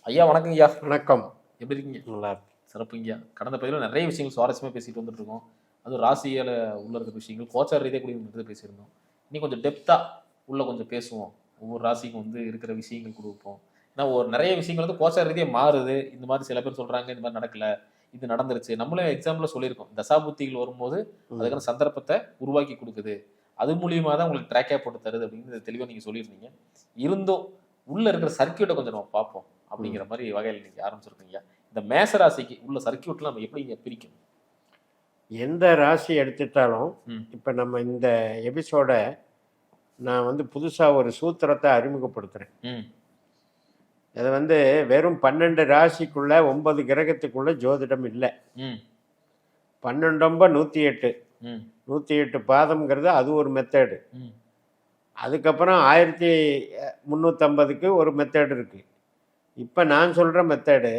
ஐயா வணக்கம் ஐயா. வணக்கம். எப்படி இருக்கீங்க? நல்லா இருக்கு. சிறப்புங்கய்யா. கடந்த பதிவில் நிறைய விஷயங்கள் சுவாரஸ்யமாக பேசிட்டு வந்துட்டு இருக்கோம். அதுவும் ராசியால உள்ள இருக்க விஷயங்கள், கோச்சார ரீதியாக கூட பேசியிருந்தோம். இன்னும் கொஞ்சம் டெப்தா உள்ள கொஞ்சம் பேசுவோம். ஒவ்வொரு ராசிக்கும் வந்து இருக்கிற விஷயங்கள் கொடுப்போம். ஏன்னா ஒரு நிறைய விஷயங்கள் வந்து கோச்சார ரீதியாக மாறுது. இந்த மாதிரி சில பேர் சொல்றாங்க, இந்த மாதிரி நடக்கல, இது நடந்துருச்சு. நம்மளே எக்ஸாம்பிள சொல்லியிருக்கோம். தசாபுத்திகள் வரும்போது அதுக்கான சந்தர்ப்பத்தை உருவாக்கி கொடுக்குது. அது மூலியமா தான் உங்களுக்கு ட்ராக்கே போட்டு தருது அப்படின்னு தெளிவாக நீங்க சொல்லியிருந்தீங்க. இருந்தும் உள்ள இருக்கிற சர்க்கியூட்டை கொஞ்சம் நம்ம பார்ப்போம் அப்படிங்கிற மாதிரி வகையில் நீங்க ஆரம்பிச்சிருக்கீங்க. இந்த மேச ராசிக்கு உள்ள சர்க்கியூட்ல நம்ம எப்படி இங்க பிரிக்கணும்? எந்த ராசி எடுத்துட்டாலும் இப்போ நம்ம இந்த எபிசோட நான் வந்து புதுசாக ஒரு சூத்திரத்தை அறிமுகப்படுத்துகிறேன். அது வந்து வெறும் 12 ராசிக்குள்ள 9 கிரகத்துக்குள்ள ஜோதிடம் இல்லை. 12 108 108 பாதம்ங்கிறது அது ஒரு மெத்தேடு. அதுக்கப்புறம் 1350க்கு ஒரு மெத்தேடு இருக்கு. இப்போ நான் சொல்கிற மெத்தேடு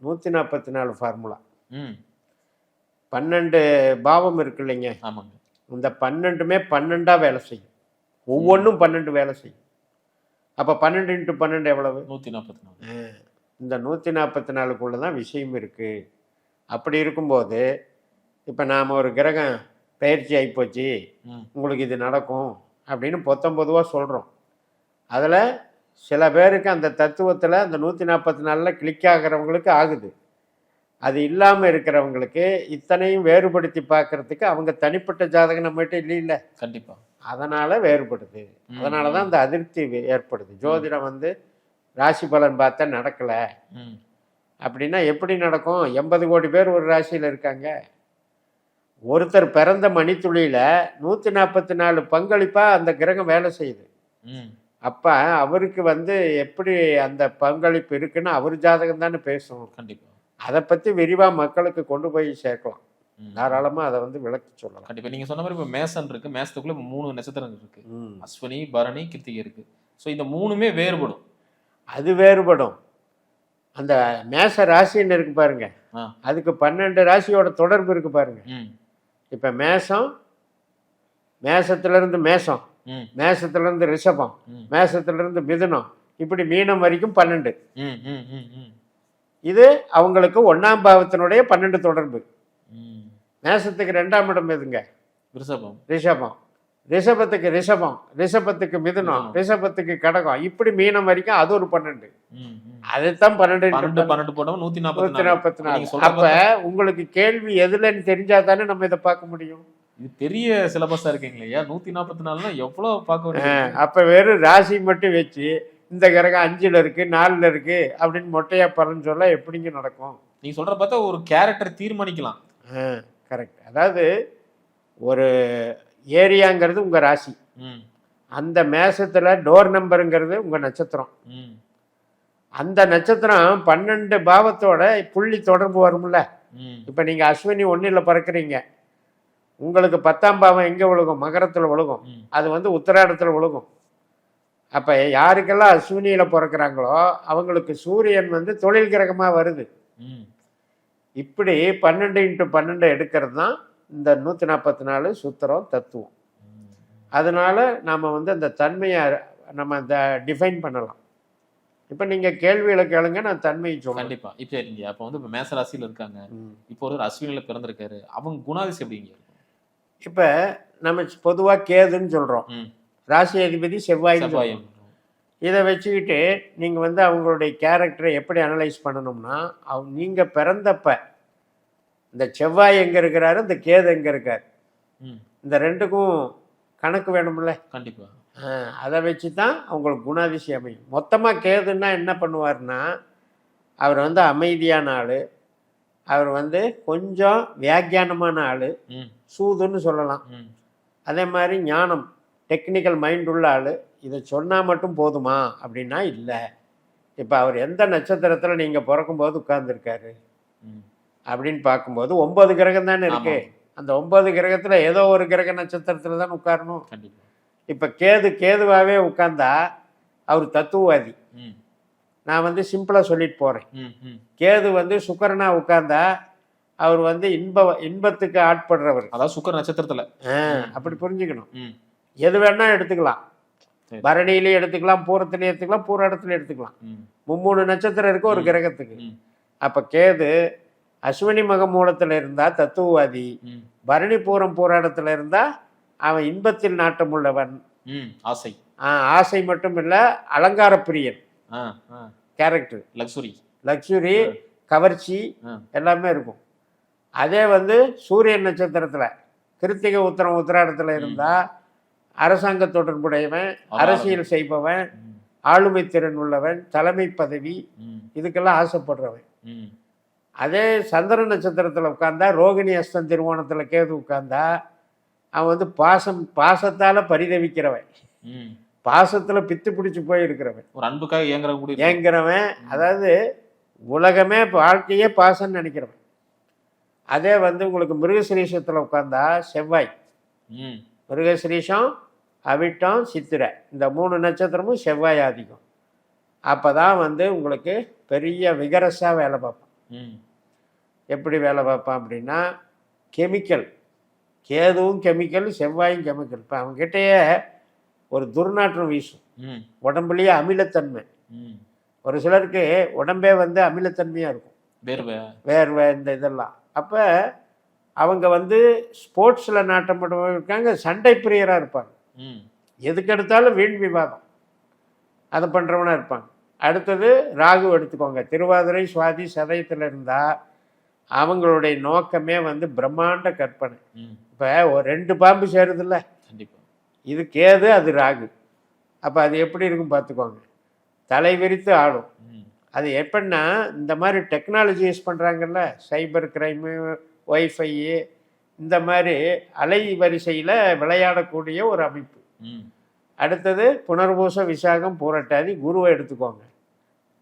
144 ஃபார்முலா. 12 பாவம் இருக்கு இல்லைங்க, இந்த 12மே 12ஆ வேலை செய்யும். ஒவ்வொன்றும் 12 வேலை செய்யும். அப்போ 12 × 12 எவ்வளவு? 144. இந்த 144க்குள்ள தான் விஷயம் இருக்கு. அப்படி இருக்கும்போது இப்போ நாம் ஒரு கிரகம் பயிற்சி ஆகிப்போச்சு, உங்களுக்கு இது நடக்கும் அப்படின்னு 19 சொல்கிறோம். அதில் சில பேருக்கு அந்த தத்துவத்தில் அந்த 144 கிளிக் ஆகிறவங்களுக்கு ஆகுது. அது இல்லாமல் இருக்கிறவங்களுக்கு இத்தனையும் வேறுபடுத்தி பார்க்கறதுக்கு அவங்க தனிப்பட்ட ஜாதகம் நம்மகிட்ட இல்லை. கண்டிப்பாக அதனால் வேறுபடுது. அதனால தான் அந்த அதிருப்தி ஏற்படுது. ஜோதிடம் வந்து ராசி பலன் பார்த்தா நடக்கலை அப்படின்னா எப்படி நடக்கும்? 80 கோடி பேர் ஒரு ராசியில் இருக்காங்க. ஒருத்தர் பிறந்த மணித்துளியில் 144 பங்களிப்பாக அந்த கிரகம் வேலை செய்யுது. அப்போ அவருக்கு வந்து எப்படி அந்த பங்களிப்பு இருக்குன்னு அவர் ஜாதகம் தானே பேசும். கண்டிப்பாக அதை பற்றி விரிவாக மக்களுக்கு கொண்டு போய் சேர்க்கலாம். தாராளமாக அதை வந்து விளக்கி சொல்லலாம். கண்டிப்பாக நீங்கள் சொன்ன மாதிரி இப்போ மேசன் இருக்குது. மேசத்துக்குள்ளே 3 நட்சத்திரங்கள் இருக்குது. அஸ்வினி, பரணி, கிருத்திகை இருக்குது. ஸோ இந்த 3மே வேறுபடும். அது வேறுபடும். அந்த மேச ராசின்னு இருக்கு பாருங்க, அதுக்கு 12 ராசியோட தொடர்பு இருக்கு பாருங்க. இப்போ மேசம், மேசத்திலிருந்து மேசம், மேசத்திலிருந்து ரிஷபம், மேசத்திலிருந்து மிதுனம், இப்படி மீனம் வரைக்கும் 12. இது அவங்களுக்கு 1ஆம் பாவத்தினுடைய 12 தொடர்பு. மேசத்துக்கு 2ஆம் இடம் எதுங்க? ரிஷபம். ரிஷபம். ரிஷபத்துக்கு ரிஷபம், ரிஷபத்துக்கு மிதுனம், ரிஷபத்துக்கு கடகம், இப்படி மீனம் வரைக்கும் அது ஒரு 12. அதுதான் 12 144. அப்ப உங்களுக்கு கேள்வி எதுலன்னு தெரிஞ்சா தானே நம்ம இதை பார்க்க முடியும். இது பெரிய சிலபஸா இருக்கீங்களா? 144 எவ்வளவு பார்க்க. அப்ப வெறும் ராசி மட்டும் வச்சு இந்த கிரகம் 5ல் இருக்கு 4ல் இருக்கு அப்படின்னு மொட்டையா பலன் சொல்ல எப்படிங்க நடக்கும்? நீங்க சொல்ற பார்த்தா ஒரு கேரக்டர் தீர்மானிக்கலாம். கரெக்ட். அதாவது ஒரு ஏரியாங்கிறது உங்க ராசி, அந்த மேசத்துல டோர் நம்பருங்கிறது உங்க நட்சத்திரம். அந்த நட்சத்திரம் 12 பாவத்தோட புள்ளி தொடர்பு வரும்ல. இப்ப நீங்க அஸ்வினி 1ல் பிறக்கிறீங்க, உங்களுக்கு 10ஆம் பாவம் எங்க விழுகும்? மகரத்துல விழுகும். அது வந்து உத்திராடத்துல விழுகும். அப்ப யாருக்கெல்லாம் அஸ்வினியில பிறக்கிறாங்களோ அவங்களுக்கு சூரியன் வந்து தொழில் கிரகமா வருது. இப்படி 12 × 12 எடுக்கிறது தான் இந்த 144 சூத்திரம் தத்துவம். அதனால நாம வந்து அந்த தன்மையை நம்ம இந்த டிஃபைன் பண்ணலாம். இப்போ நீங்க கேள்விகளை கேளுங்க, நான் தன்மையை சொல்றேன். கண்டிப்பா. இப்போ அப்போ வந்து இப்போ மேச ராசியில் இருக்காங்க, இப்போ ஒரு அஸ்வினியில பிறந்திருக்காரு, அவங்க குணாதிசயம் எப்படிங்க இருக்கும்? இப்போ நம்ம பொதுவாக கேதுன்னு சொல்றோம், ராசி அதிபதி செவ்வாய். இதை வச்சுக்கிட்டு நீங்கள் வந்து அவங்களுடைய கேரக்டரை எப்படி அனலைஸ் பண்ணணும்னா, நீங்கள் பிறந்தப்ப இந்த செவ்வாய் எங்கே இருக்கிறாரு, இந்த கேது எங்கே இருக்கார், இந்த ரெண்டுக்கும் கணக்கு வேணும்ல. கண்டிப்பாக. அதை வச்சு தான் அவங்களுக்கு குணாதிசயம் அமையும். மொத்தமாக கேதுன்னா என்ன பண்ணுவார்னா, அவர் வந்து அமைதியான ஆள், அவர் வந்து கொஞ்சம் வியாக்கியானமான ஆள், சூதுன்னு சொல்லலாம். அதே மாதிரி ஞானம், டெக்னிக்கல் மைண்ட் உள்ள ஆள். இதை சொன்னால் மட்டும் போதுமா அப்படின்னா இல்லை. இப்போ அவர் எந்த நட்சத்திரத்தில் நீங்கள் பிறக்கும்போது உட்கார்ந்துருக்காரு அப்படின்னு பார்க்கும்போது 9 கிரகம் தானே இருக்கு. அந்த 9 கிரகத்தில் ஏதோ ஒரு கிரக நட்சத்திரத்தில் தான் உட்காரணும். இப்போ கேதுவாகவே உட்கார்ந்தா அவர் தத்துவவாதி. நான் வந்து சிம்பிளாக சொல்லிட்டு போகிறேன். கேது வந்து சுக்கரனா உட்கார்ந்தா அவர் வந்து இன்பத்துக்கு ஆட்படுறவர். அதாவது சுக்கர நட்சத்திரத்தில். அப்படி புரிஞ்சுக்கணும். எது வேணா எடுத்துக்கலாம். சரி. பரணியிலையும் எடுத்துக்கலாம், பூரத்திலையும் எடுத்துக்கலாம், பூராடத்துலையும் எடுத்துக்கலாம். ம். மும்மூணு நட்சத்திரம் இருக்கு ஒரு ம். கிரகத்துக்கு. ம். அப்ப கேது அஸ்வினி மக மூலத்துல இருந்தா தத்துவவாதி, ம். பரணி பூரம் பூராடத்துல இருந்தா அவன் இன்பத்தில் நாட்டம் உள்ளவன். ம். ஆசை. ஆசை மட்டும் இல்ல, அலங்கார பிரியன் ஆ. ஆ. Character, luxury. லக்ஸுரி, கவர்ச்சி ஆ. எல்லாமே இருக்கும். அதே சூரியன் நட்சத்திரத்துல கிருத்திகை உத்தரம் உத்திராடத்துல இருந்தா அரசாங்க தொடர்புடையவன், அரசியல் செய்பவன், ம். ஆளுமை திறன் உள்ளவன், தலைமை பதவி, ம். இதுக்கெல்லாம் ஆசைப்படுறவன். ம். அதே சந்திர நட்சத்திரத்துல உட்கார்ந்தா, ரோகிணி அஸ்தம் திருவோணத்துல கேது உட்கார்ந்தா அவன் பாசத்தால பரிதவிக்கிறவன், ம். பாசத்துல பித்து பிடிச்சு போய் இருக்கிறவன், ஒரு அன்புக்காக ஏங்குறவங்க கூட இருக்காங்க. ஏங்குறவன். அதாவது உலகமே வாழ்க்கையே பாசம்னு நினைக்கிறவன். அதே உங்களுக்கு மிருகசிரீஷத்துல உட்கார்ந்தா செவ்வாய், ம். மிருகசிரீஷம், அவிட்டம், சித்திரை, இந்த 3 நட்சத்திரமும் செவ்வாய் ஆதிக்கம். அப்பதான் உங்களுக்கு பெரிய விகரஸா வேலை பார்ப்பான். ம். எப்படி வேலை பார்ப்பான் அப்படின்னா, கெமிக்கல், கேதுவும் கெமிக்கல், செவ்வாயும் கெமிக்கல். இப்போ அவங்ககிட்டயே ஒரு துர்நாற்றம் வீசும், ம். உடம்புலயே அமிலத்தன்மை. ம். ஒரு சிலருக்கு உடம்பே அமிலத்தன்மையாக இருக்கும், வேர்வை. வேர்வை, இந்த இதெல்லாம். அப்போ அவங்க ஸ்போர்ட்ஸில் நாட்டம் இருக்காங்க, சண்டை பிரியராக இருப்பாங்க, ம். எதுக்கு எடுத்தாலும் வீண் விவாதம் அதை பண்ணுறவனாக இருப்பாங்க. அடுத்தது ராகு எடுத்துக்கோங்க, திருவாதிரை சுவாதி சதயத்தில் இருந்தால் அவங்களுடைய நோக்கமே பிரம்மாண்ட கற்பனை. ம். இப்போ ஒரு 2 பாம்பு சேருதில்ல, கண்டிப்பா. இது கேது, அது ராகு. அப்போ அது எப்படி இருக்கும் பார்த்துக்கோங்க, தலை விரித்து ஆடும். ம். அது எப்படின்னா, இந்த மாதிரி டெக்னாலஜி யூஸ் பண்ணுறாங்கல்ல, சைபர் கிரைமு, ஒய்ஃபை, இந்த மாதிரி அலை வரிசையில் விளையாடக்கூடிய ஒரு அமைப்பு. ம். அடுத்தது புனர்பூச விசாகம் பூரட்டாதி, குருவை எடுத்துக்கோங்க,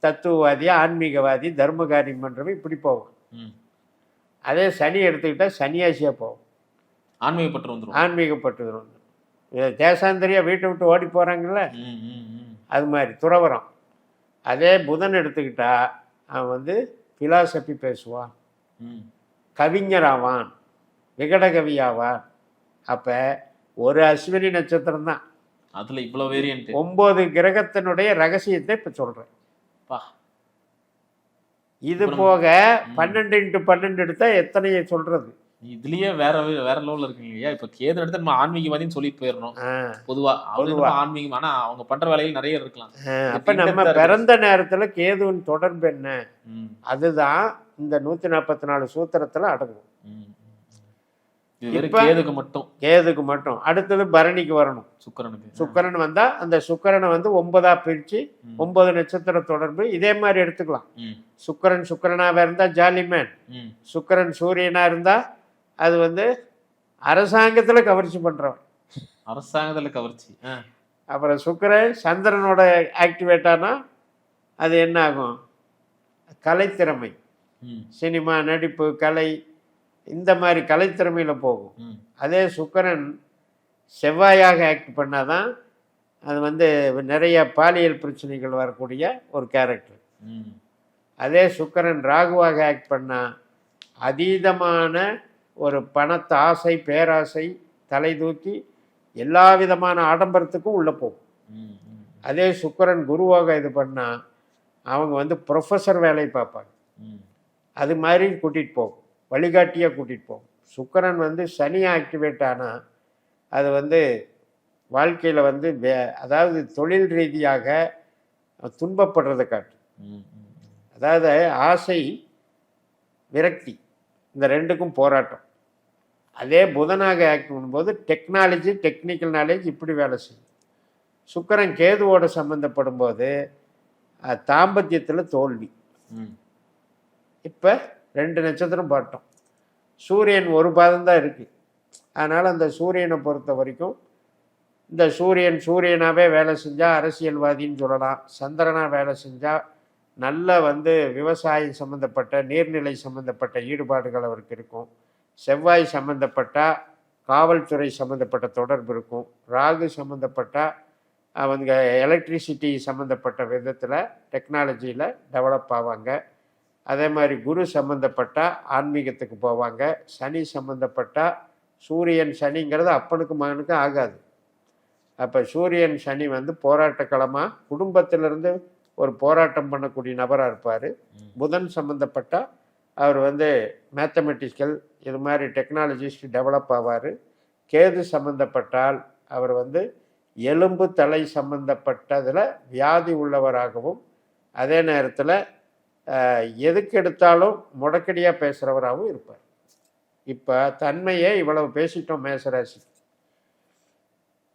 தத்துவவாதி, ஆன்மீகவாதி, தர்மகாரியம் பண்ணுறவன் இப்படி போகும். ம். அதே சனி எடுத்துக்கிட்டால் சன்னியாசியாக போகும், ஆன்மீகப்பற்று வந்துரும். ஆன்மீகப்பட்டு வந்துடும். தேசாந்திரியாக வீட்டை விட்டு ஓடி போகிறாங்கல்ல, ம். ம். ம். அது மாதிரி துறவரம். அதே புதன் எடுத்துக்கிட்டா அவன் பிலாசபி பேசுவான், ம். கவிஞராவான், விகடகவியாவான். அப்போ ஒரு அஸ்வினி நட்சத்திரம் தான். அதுல இவ்வளவு வேரியன்ட். 9 கிரகத்தினுடைய ரகசியத்தை இப்போ சொல்கிறேன். பா. இது போக 12x12 எடுத்தா எத்தனையை சொல்றது? இதுலயே வேற வேற லெவல்ல இருக்குங்க ஐயா. இப்ப கேது எடுத்து நம்ம ஆன்மீகவாதின்னு சொல்லிட்டு போயிடணும் பொதுவா. ஆன்மீகம், ஆனா அவங்க பண்ற வேலைகள் நிறைய இருக்கலாம். அப்ப நம்ம பிறந்த நேரத்துல கேதுவின் தொடர்பு என்ன, அதுதான் இந்த 144 சூத்திரத்துல அடங்கும். கேதுக்கு மட்டும். அடுத்தது பரணிக்கு வரணும், சுக்கிரனுக்கு. சுக்கிரன் வந்தா அந்த சுக்கிரனை 9ஆ பிரிச்சு 9 நட்சத்திர தொடர்பு. இதே மாதிரி எடுத்துக்கலாம். சுக்கிரனாக இருந்தா ஜாலிமேன், சுக்கிரன் சூரியனா இருந்தா அது அரசாங்கத்துல கவர்ச்சி பண்றவன், அரசாங்கத்துல கவர்ச்சி. அப்புறம் சுக்கிரன் சந்திரனோட ஆக்டிவேட் ஆனா அது என்ன ஆகும், கலைத்திறமை, சினிமா, நடிப்பு, கலை, இந்த மாதிரி கலைத்திறமையில் போகும். அதே சுக்கிரன் செவ்வாயாக ஆக்ட் பண்ணாதான் அது நிறைய பாலியல் பிரச்சனைகள் வரக்கூடிய ஒரு கேரக்டர். அதே சுக்கிரன் ராகுவாக ஆக்ட் பண்ணால் அதீதமான ஒரு பணத்தை ஆசை, பேராசை தலை தூக்கி எல்லா விதமான ஆடம்பரத்துக்கும் உள்ளே போகும். அதே சுக்கிரன் குருவாக இது பண்ணால் அவங்க ப்ரொஃபஸர் வேலை பார்ப்பாங்க, அது மாதிரி கூட்டிகிட்டு போகும், வழிகாட்டியாக கூட்டிகிட்டு போகும். சுக்கிரன் சனி ஆக்டிவேட் ஆனால் அது வாழ்க்கையில் அதாவது தொழில் ரீதியாக துன்பப்படுறதை காட்டும். அதாவது ஆசை, விரக்தி, இந்த ரெண்டுக்கும் போராட்டம். அதே புதனாக ஆக்ட் பண்ணும்போது டெக்னாலஜி, டெக்னிக்கல் நாலேஜ் இப்படி வேலை செய்யும். சுக்கிரன் கேதுவோடு சம்மந்தப்படும் போது தாம்பத்தியத்தில் தோல்வி. இப்போ 2 நட்சத்திரம் பாட்டோம், சூரியன் ஒரு பாதம் தான் இருக்குது. அதனால் அந்த சூரியனை பொறுத்த வரைக்கும் இந்த சூரியனாகவே வேலை செஞ்சால் அரசியல்வாதின்னு சொல்லலாம். சந்திரனாக வேலை செஞ்சால் நல்ல விவசாயம் சம்மந்தப்பட்ட, நீர்நிலை சம்மந்தப்பட்ட ஈடுபாடுகள் அவருக்கு இருக்கும். செவ்வாய் சம்மந்தப்பட்டால் காவல்துறை சம்மந்தப்பட்ட தொடர்பு இருக்கும். ராகு சம்மந்தப்பட்டால் அவங்க எலக்ட்ரிசிட்டி சம்மந்தப்பட்ட விதத்தில் டெக்னாலஜியில் டெவலப் ஆவாங்க. அதே மாதிரி குரு சம்மந்தப்பட்டால் ஆன்மீகத்துக்கு போவாங்க. சனி சம்மந்தப்பட்டால் சூரியன் சனிங்கிறது அப்பனுக்கு மகனுக்கு ஆகாது, அப்போ சூரியன் சனி வந்து போராட்ட களமாக குடும்பத்திலிருந்து ஒரு போராட்டம் பண்ணக்கூடிய நபராக இருப்பார். புதன் சம்மந்தப்பட்ட அவர் வந்து மேத்தமெட்டிக்கல் இது மாதிரி டெக்னாலஜிஸ்ட் டெவலப் ஆவார். கேது சம்மந்தப்பட்டால் அவர் வந்து எலும்பு தலை சம்பந்தப்பட்டதில் வியாதி உள்ளவராகவும் அதே நேரத்தில் எதுக்கு எடுத்தாலும் முடக்கடியாக பேசுகிறவராகவும் இருப்பார். இப்போ தன்மையே இவ்வளவு பேசிட்டோம் மேசராசி.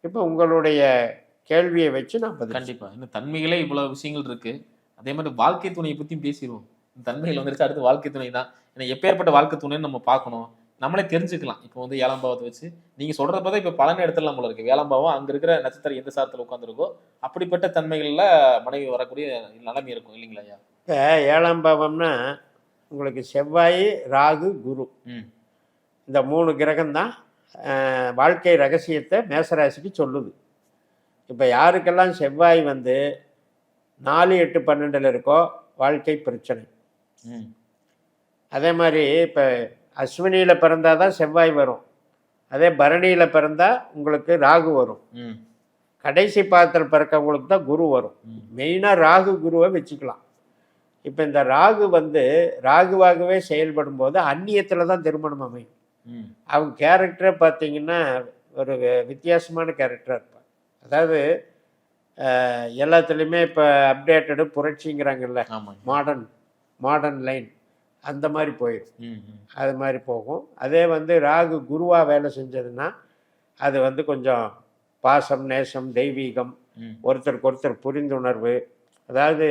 இப்போ உங்களுடைய கேள்வியை வச்சு நான் பதில் கண்டிப்பா இன்னும் தன்மைகளே இவ்வளவு விஷயங்கள் இருக்கு. அதே மாதிரி வாழ்க்கை துணையை பத்தியும் பேசிடுவோம். தன்மைகள் வந்துருச்சு, அடுத்து வாழ்க்கை துணை தான். ஏன்னா எப்பேற்பட்ட வாழ்க்கை துணைன்னு நம்ம பார்க்கணும், நம்மளே தெரிஞ்சுக்கலாம். இப்போ வந்து 7ஆம் பாவத்தை வச்சு நீங்க சொல்றத பார்த்தா இப்போ பலனை எடுத்துடலாம் போல இருக்கு. 7ஆம் பாவம் அங்க இருக்கிற நட்சத்திரம் எந்த சாரத்தில் உட்காந்துருக்கோ அப்படிப்பட்ட தன்மைகள்ல மனைவி வரக்கூடிய நிலைமை இருக்கும் இல்லைங்களா ஐயா? இப்போ 7ஆம் பாவம்னா உங்களுக்கு செவ்வாய், ராகு, குரு இந்த 3 கிரகம்தான் வாழ்க்கை ரகசியத்தை மேசராசிக்கு சொல்லுது. இப்போ யாருக்கெல்லாம் செவ்வாய் வந்து 4, 8, 12 இருக்கோ வாழ்க்கை பிரச்சனை. அதே மாதிரி இப்போ அஸ்வினியில் பிறந்தால் தான் செவ்வாய் வரும். அதே பரணியில் பிறந்தால் உங்களுக்கு ராகு வரும். கடைசி பாதத்தில் பிறக்கவங்களுக்கு தான் குரு வரும். மெயினாக ராகு குருவை வச்சுக்கலாம். இப்போ இந்த ராகு வந்து ராகுவாகவே செயல்படும் போது அந்நியத்தில் தான் திருமணம் அமையும். அவங்க கேரக்டரை பார்த்தீங்கன்னா ஒரு வித்தியாசமான கேரக்டராக இருப்பாங்க. அதாவது எல்லாத்துலேயுமே இப்போ அப்டேட்டடு புரட்சிங்கிறாங்கல்ல, மாடர்ன் லைன் அந்த மாதிரி போயிடும். அது மாதிரி போகும். அதே வந்து ராகு குருவாக வேலை செஞ்சதுன்னா அது வந்து கொஞ்சம் பாசம், நேசம், தெய்வீகம், ஒருத்தருக்கு ஒருத்தர் புரிந்துணர்வு. அதாவது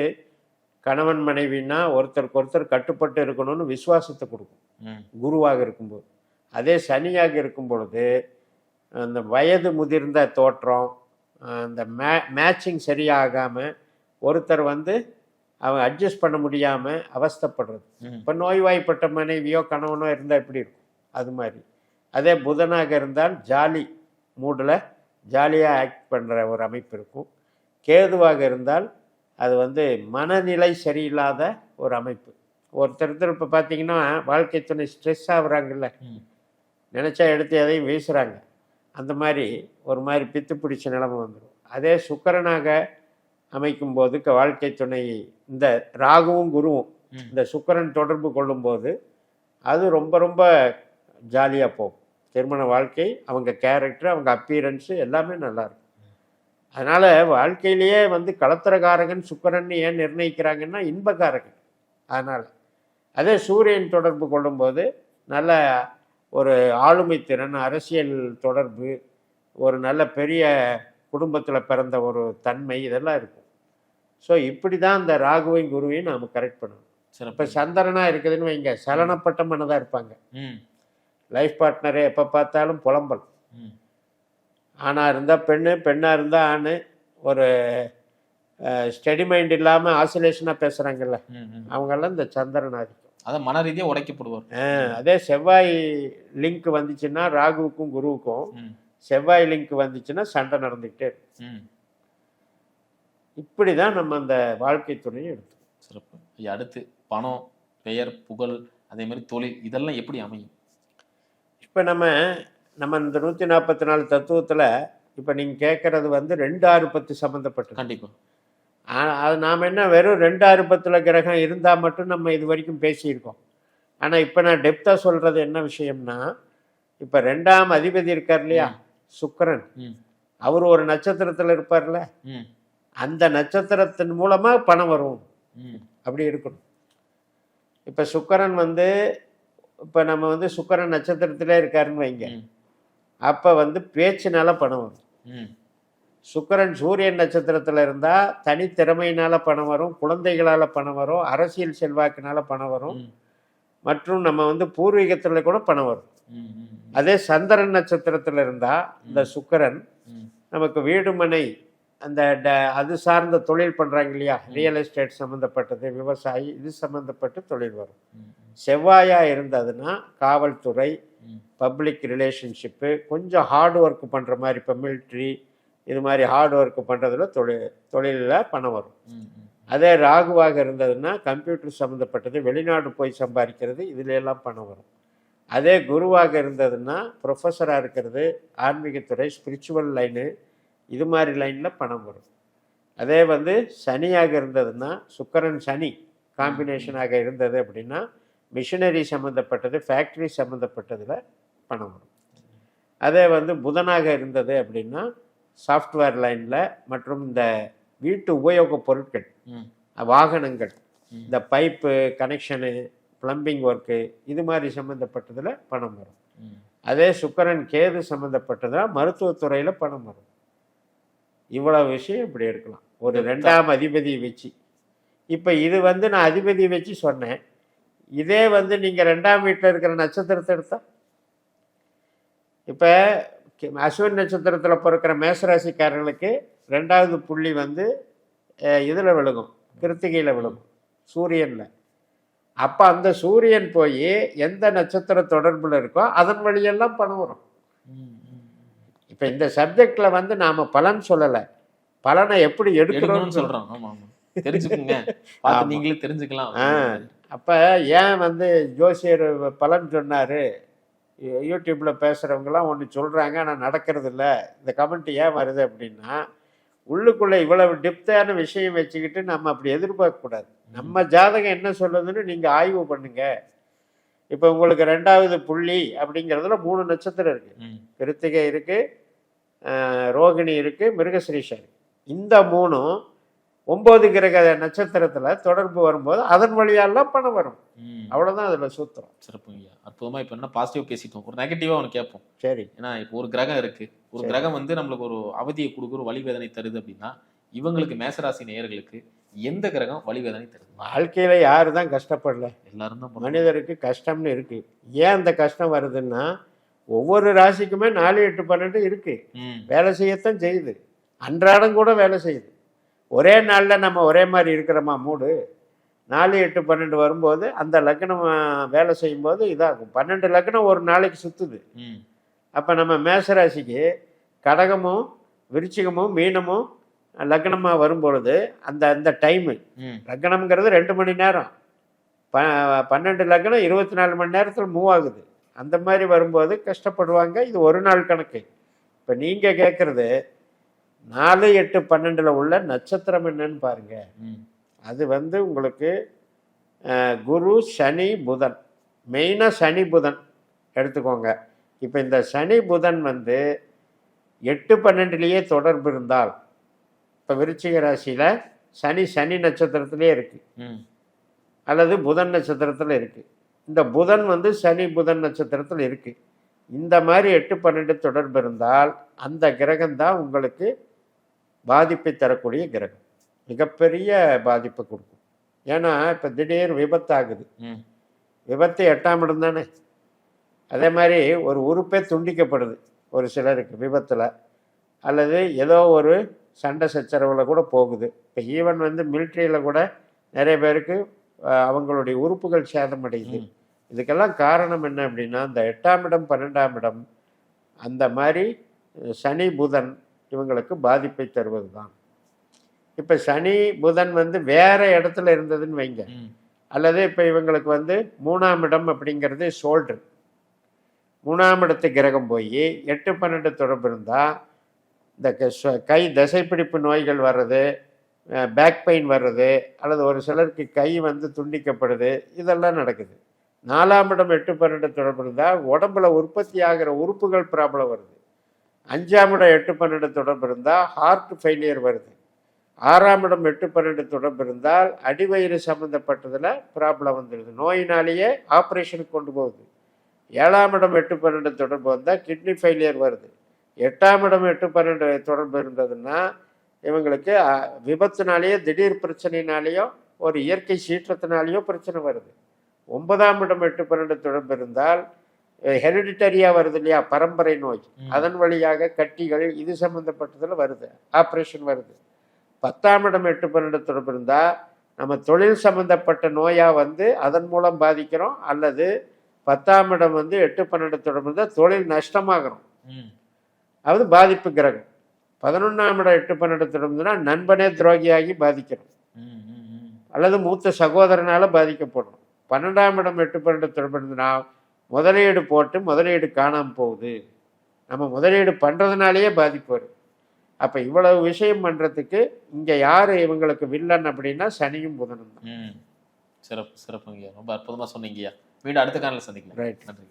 கணவன் மனைவின்னா ஒருத்தருக்கு ஒருத்தர் கட்டுப்பட்டு இருக்கணும்னு விசுவாசத்தை கொடுக்கும் குருவாக இருக்கும்போது. அதே சனியாக இருக்கும் பொழுது அந்த வயது முதிர்ந்த தோற்றம், அந்த மேட்சிங் சரியாகாமல் ஒருத்தர் வந்து அவன் அட்ஜஸ்ட் பண்ண முடியாமல் அவஸ்தைப்படுறது. இப்போ நோய்வாய்ப்பட்ட மனைவியோ கணவனோ இருந்தால் எப்படி இருக்கும் அது மாதிரி. அதே புதனாக இருந்தால் ஜாலி மூடில் ஜாலியாக ஆக்ட் பண்ணுற ஒரு அமைப்பு இருக்கும். கேதுவாக இருந்தால் அது வந்து மனநிலை சரியில்லாத ஒரு அமைப்பு. ஒருத்தர் இப்போ பார்த்தீங்கன்னா வாழ்க்கை துணை ஸ்ட்ரெஸ் ஆகுறாங்கல்ல, நினச்சா எடுத்து எதையும் வீசுகிறாங்க, அந்த மாதிரி ஒரு மாதிரி பித்து பிடிச்ச நிலைமை வந்துடும். அதே சுக்கிரனாக அமைக்கும்போது வாழ்க்கை துணை இந்த ராகுவும் குருவும் இந்த சுக்கிரன் தொடர்பு கொள்ளும்போது அது ரொம்ப ரொம்ப ஜாலியாக போகும். திருமண வாழ்க்கை, அவங்க கேரக்டர், அவங்க அப்பீரன்ஸு எல்லாமே நல்லாயிருக்கும். அதனால் வாழ்க்கையிலேயே வந்து கலத்திரகாரகன் சுக்கிரன் ஏன் நிர்ணயிக்கிறாங்கன்னா இன்பகாரகன். அதனால் அதே சூரியன் தொடர்பு கொள்ளும்போது நல்ல ஒரு ஆளுமை திறன், அரசியல் தொடர்பு, ஒரு நல்ல பெரிய குடும்பத்தில் பிறந்த ஒரு தன்மை இதெல்லாம் இருக்கும். ஸோ இப்படி தான் இந்த ராகுவையும் குருவையும் நாம் கரெக்ட் பண்ணணும். இப்போ சந்திரனாக இருக்குதுன்னு வைங்க, சலனப்பட்ட மனதாக இருப்பாங்க. லைஃப் பார்ட்னரே எப்போ பார்த்தாலும் புலம்பல். ஆணாக இருந்தால் பெண்ணு, பெண்ணாக இருந்தால் ஆண், ஒரு ஸ்டடி மைண்ட் இல்லாமல் ஆசிலேஷனாக பேசுகிறாங்கல்ல, அவங்கெல்லாம் இந்த சந்திரன் ஆதிக்கம். அதை மன ரீதியாக உடைக்கப்படுவார். அதே செவ்வாய் லிங்க் வந்துச்சுன்னா ராகுவுக்கும் குருவுக்கும் செவ்வாய் லிங்க் வந்துச்சுன்னா சண்டை நடந்துக்கிட்டே இருக்கும். இப்படி தான் நம்ம அந்த வாழ்க்கை துணையை எடுத்தோம். சிறப்பு. அடுத்து பணம், பெயர், புகழ், அதே மாதிரி தொழில், இதெல்லாம் எப்படி அமையும்? இப்போ நம்ம இந்த 144 தத்துவத்தில் இப்போ நீங்கள் கேட்குறது வந்து 2, 6, 10 சம்மந்தப்பட்டு. கண்டிப்பாக. அது நாம் என்ன வெறும் 2, 6, 10 கிரகம் இருந்தால் மட்டும் நம்ம இது வரைக்கும் பேசியிருக்கோம். ஆனால் இப்போ நான் டெப்த்தாக சொல்கிறது என்ன விஷயம்னா, இப்போ 2ஆம் அதிபதி இருக்கார் இல்லையா சுக்கிரன், அவர் ஒரு நட்சத்திரத்தில் இருப்பார்ல, அந்த நட்சத்திரத்தின் மூலமாக பணம் வரும். அப்படி இருக்கணும். இப்போ சுக்கிரன் வந்து இப்போ நம்ம வந்து சுக்கிரன் நட்சத்திரத்திலே இருக்காருன்னு வைங்க, அப்போ வந்து பேச்சுனால பணம் வரும். சுக்கிரன் சூரியன் நட்சத்திரத்தில் இருந்தால் தனித்திறமையினால பணம் வரும், குழந்தைகளால் பணம் வரும், அரசியல் செல்வாக்கினால பணம் வரும், மற்றும் நம்ம வந்து பூர்வீகத்தில் கூட பணம் வரும். அதே சந்திரன் நட்சத்திரத்தில் இருந்தால் இந்த சுக்கிரன் நமக்கு வீடு மனை அந்த அது சார்ந்த தொழில் பண்ணுறாங்க இல்லையா, ரியல் எஸ்டேட் சம்மந்தப்பட்டது, விவசாயி, இது சம்மந்தப்பட்ட தொழில் வரும். செவ்வாயாக இருந்ததுன்னா காவல்துறை, பப்ளிக் ரிலேஷன்ஷிப்பு, கொஞ்சம் ஹார்ட் ஒர்க் பண்ணுற மாதிரி, இப்போ மிலிட்ரி இது மாதிரி ஹார்ட் ஒர்க் பண்ணுறதுல தொழிலில் பணம் வரும். அதே ராகுவாக இருந்ததுன்னா கம்ப்யூட்டர் சம்மந்தப்பட்டது, வெளிநாடு போய் சம்பாதிக்கிறது, இதுல எல்லாம் பணம் வரும். அதே குருவாக இருந்ததுன்னா ப்ரொஃபஸராக இருக்கிறது, ஆன்மீகத்துறை, ஸ்பிரிச்சுவல் லைனு, இது மாதிரி லைனில் பணம் வரும். அதே வந்து சனியாக இருந்ததுன்னா, சுக்கிரன் சனி காம்பினேஷனாக இருந்தது அப்படின்னா, மிஷினரி சம்மந்தப்பட்டது, ஃபேக்ட்ரி சம்மந்தப்பட்டதில் பணம் வரும். அதே வந்து புதனாக இருந்தது அப்படின்னா, சாஃப்ட்வேர் லைனில் மற்றும் இந்த வீட்டு உபயோகப் பொருட்கள், வாகனங்கள், இந்த பைப்பு கனெக்ஷனு, பிளம்பிங் ஒர்க்கு, இது மாதிரி சம்மந்தப்பட்டதில் பணம் வரும். அதே சுக்கிரன் கேது சம்மந்தப்பட்டதில் மருத்துவத்துறையில் பணம் வரும். இவ்வளோ விஷயம் இப்படி எடுக்கலாம் ஒரு 2ஆம் அதிபதியை வச்சு. இப்போ இது வந்து நான் அதிபதியை வச்சு சொன்னேன். இதே வந்து நீங்கள் 2ஆம் வீட்டில் இருக்கிற நட்சத்திரத்தை எடுத்தா, இப்போ அஸ்வின் நட்சத்திரத்தில் பிறக்கிற மேசராசிக்காரர்களுக்கு 2வது புள்ளி வந்து இதில் விழுகும், கிருத்திகையில் விழுகும், சூரியனில். அப்போ அந்த சூரியன் போய் எந்த நட்சத்திர தொடர்பில் இருக்கோ அதன் வழியெல்லாம் பணம் வரும். இப்போ இந்த சப்ஜெக்டில் வந்து நாம் பலன் சொல்லலை, பலனை எப்படி எடுக்கணும்னு சொல்கிறோம். தெரிஞ்சுக்குங்க, நீங்களே தெரிஞ்சுக்கலாம். அப்போ ஏன் வந்து ஜோசியர் பலன் சொன்னார், யூடியூப்பில் பேசுகிறவங்களாம் ஒன்று சொல்கிறாங்க ஆனால் நடக்கிறது இல்லை, இந்த கமெண்ட் ஏன் வருது அப்படின்னா, உள்ளுக்குள்ளே இவ்வளவு டெப்த்தான விஷயம் வச்சுக்கிட்டு நம்ம அப்படி எதிர்பார்க்கக்கூடாது. நம்ம ஜாதகம் என்ன சொல்லுதுன்னு நீங்கள் ஆய்வு பண்ணுங்க. இப்போ உங்களுக்கு 2வது புள்ளி அப்படிங்கிறதுல 3 நட்சத்திரம் இருக்குது. கிருத்திகை இருக்குது, ரோகிணி இருக்குது, மிருகசிரீஷா இருக்குது. இந்த 3ம் 9 கிரக நட்சத்திரத்தில் தொடர்பு வரும்போது அதன் வழியாலாம் பணம் வரும். அவ்வளோதான் அதில் சூத்திரம். சிறப்புங்க, அற்புதமாக. இப்போ என்ன பாசிட்டிவ் பேசிட்டோம், ஒரு நெகட்டிவாக ஒன்று கேட்போம். சரி. ஏன்னா இப்போ ஒரு கிரகம் இருக்கு, ஒரு கிரகம் வந்து நம்மளுக்கு ஒரு அவதியை கொடுக்குற வலிவேதனை தருது அப்படின்னா, இவங்களுக்கு மேசராசி நேயர்களுக்கு எந்த கிரகம் வலிவேதனை தருது? வாழ்க்கையில் யாரு தான் கஷ்டப்படல? எல்லாரும் தான். மனிதருக்கு கஷ்டம்னு இருக்கு. ஏன் அந்த கஷ்டம் வருதுன்னா, ஒவ்வொரு ராசிக்குமே 4, 8, 12 இருக்கு. வேலை செய்யத்தான் செய்யுது, அன்றாடம் கூட வேலை செய்யுது. ஒரே நாளில் நம்ம ஒரே மாதிரி இருக்கிறோமா? மூடு 4, 8, 12 வரும்போது அந்த லக்னம் வேலை செய்யும்போது இதாகும். 12 லக்னம் ஒரு நாளைக்கு சுற்றுது. அப்போ நம்ம மேசராசிக்கு கடகமும் விருச்சிகமும் மீனமும் லக்னமாக வரும்பொழுது அந்த அந்த டைமு, லக்னம்ங்கிறது 2 மணி நேரம், 12 லக்னம் 24 மணி நேரத்தில் மூவ் ஆகுது. அந்த மாதிரி வரும்போது கஷ்டப்படுவாங்க. இது ஒரு நாள் கணக்கு. இப்போ நீங்கள் கேட்குறது 4, 8, 12 உள்ள நட்சத்திரம் என்னன்னு பாருங்க. அது வந்து உங்களுக்கு குரு, சனி, புதன். மெயினாக சனி புதன் எடுத்துக்கோங்க. இப்போ இந்த சனி புதன் வந்து 8, 12லேயே தொடர்பு இருந்தால், இப்போ விருச்சிக ராசியில் சனி நட்சத்திரத்திலே இருக்குது, அல்லது புதன் நட்சத்திரத்தில் இருக்குது. இந்த புதன் வந்து சனி புதன் நட்சத்திரத்தில் இருக்குது. இந்த மாதிரி 8, 12 தொடர்பு இருந்தால் அந்த கிரகம்தான் உங்களுக்கு பாதிப்பை தரக்கூடிய கிரகம். மிகப்பெரிய பாதிப்பை கொடுக்கும். ஏன்னா இப்போ திடீர் விபத்தாகுது, விபத்து 8ஆம் இடம் தானே. அதே மாதிரி ஒரு உறுப்பே துண்டிக்கப்படுது ஒரு சிலருக்கு விபத்தில், அல்லது ஏதோ ஒரு சண்டை சச்சரவில் கூட போகுது. இப்போ ஈவன் வந்து மிலிட்ரியில் கூட நிறைய பேருக்கு அவங்களுடைய உறுப்புகள் சேதமடையுது. இதுக்கெல்லாம் காரணம் என்ன அப்படின்னா, இந்த 8ஆம் இடம் 12ஆம் இடம் அந்த மாதிரி சனி புதன் இவங்களுக்கு பாதிப்பை தருவது தான். இப்போ சனி புதன் வந்து வேற இடத்துல இருந்ததுன்னு வைங்க, அல்லது இப்போ இவங்களுக்கு வந்து 3ஆம் இடம் அப்படிங்கிறது ஷோல்டர், 3ஆம் இடத்து கிரகம் போய் 8, 12 தொடர்பு இருந்தால் இந்த கை தசைப்பிடிப்பு நோய்கள் வர்றது, பேக் பெயின் வர்றது, அல்லது ஒரு சிலருக்கு கை வந்து துண்டிக்கப்படுது, இதெல்லாம் நடக்குது. 4ஆம் இடம் 8, 12 தொடர்பு இருந்தால் உடம்புல உற்பத்தி ஆகிற உறுப்புகள் ப்ராப்ளம் வருது. 5ஆம் இடம் 8, 12 தொடர்பு இருந்தால் ஹார்ட் ஃபெயிலியர் வருது. 6ஆம் இடம் 8, 12 தொடர்பு இருந்தால் அடிவயிறு சம்மந்தப்பட்டதில் ப்ராப்ளம் வந்துடுது, நோயினாலேயே ஆப்ரேஷனுக்கு கொண்டு போகுது. 7ஆம் இடம் 8, 12 தொடர்பு வந்தால் கிட்னி ஃபெயிலியர் வருது. 8ஆம் இடம் 8, 12 தொடர்பு இருந்ததுன்னா இவங்களுக்கு விபத்துனாலேயோ திடீர் பிரச்சனைனாலேயோ ஒரு இயற்கை சீற்றத்தினாலேயோ பிரச்சனை வருது. 9ஆம் இடம் 8, 12 தொடர்பு இருந்தால் ஹெரிடிட்டரியாக வருது இல்லையா, பரம்பரை நோய், அதன் வழியாக கட்டிகள் இது சம்மந்தப்பட்டதில் வருது, ஆப்ரேஷன் வருது. 10ஆம் இடம் 8, 12 தொடர்பு இருந்தால் நம்ம தொழில் சம்மந்தப்பட்ட நோயாக வந்து அதன் மூலம் பாதிக்கிறோம், அல்லது 10ஆம் இடம் வந்து 8, 12 தொடர்பு இருந்தால் தொழில் நஷ்டமாகிறோம், அது பாதிப்பு கிரகம். 11ஆம் இடம் 8, 12 தொடர்புனா நண்பனே துரோகியாகி பாதிக்கிறோம், அல்லது மூத்த சகோதரனால் பாதிக்கப்படும். 12ஆம் இடம் 8, 12 தொடர்பு இருந்ததுன்னா முதலீடு போட்டு முதலீடு காணாமல் போகுது, நம்ம முதலீடு பண்ணுறதுனாலேயே பாதிப்பு வரும். அப்போ இவ்வளவு விஷயம் பண்ணுறதுக்கு இங்கே யார் இவங்களுக்கு வில்லன் அப்படின்னா சனியும் புதனும் தான். சிறப்பு சிறப்புங்கய்யா, ரொம்ப அற்புதமாக சொன்னீங்கய்யா. மீண்டும் அடுத்த காலையில் சந்திக்கலாம். ரைட். நன்றி.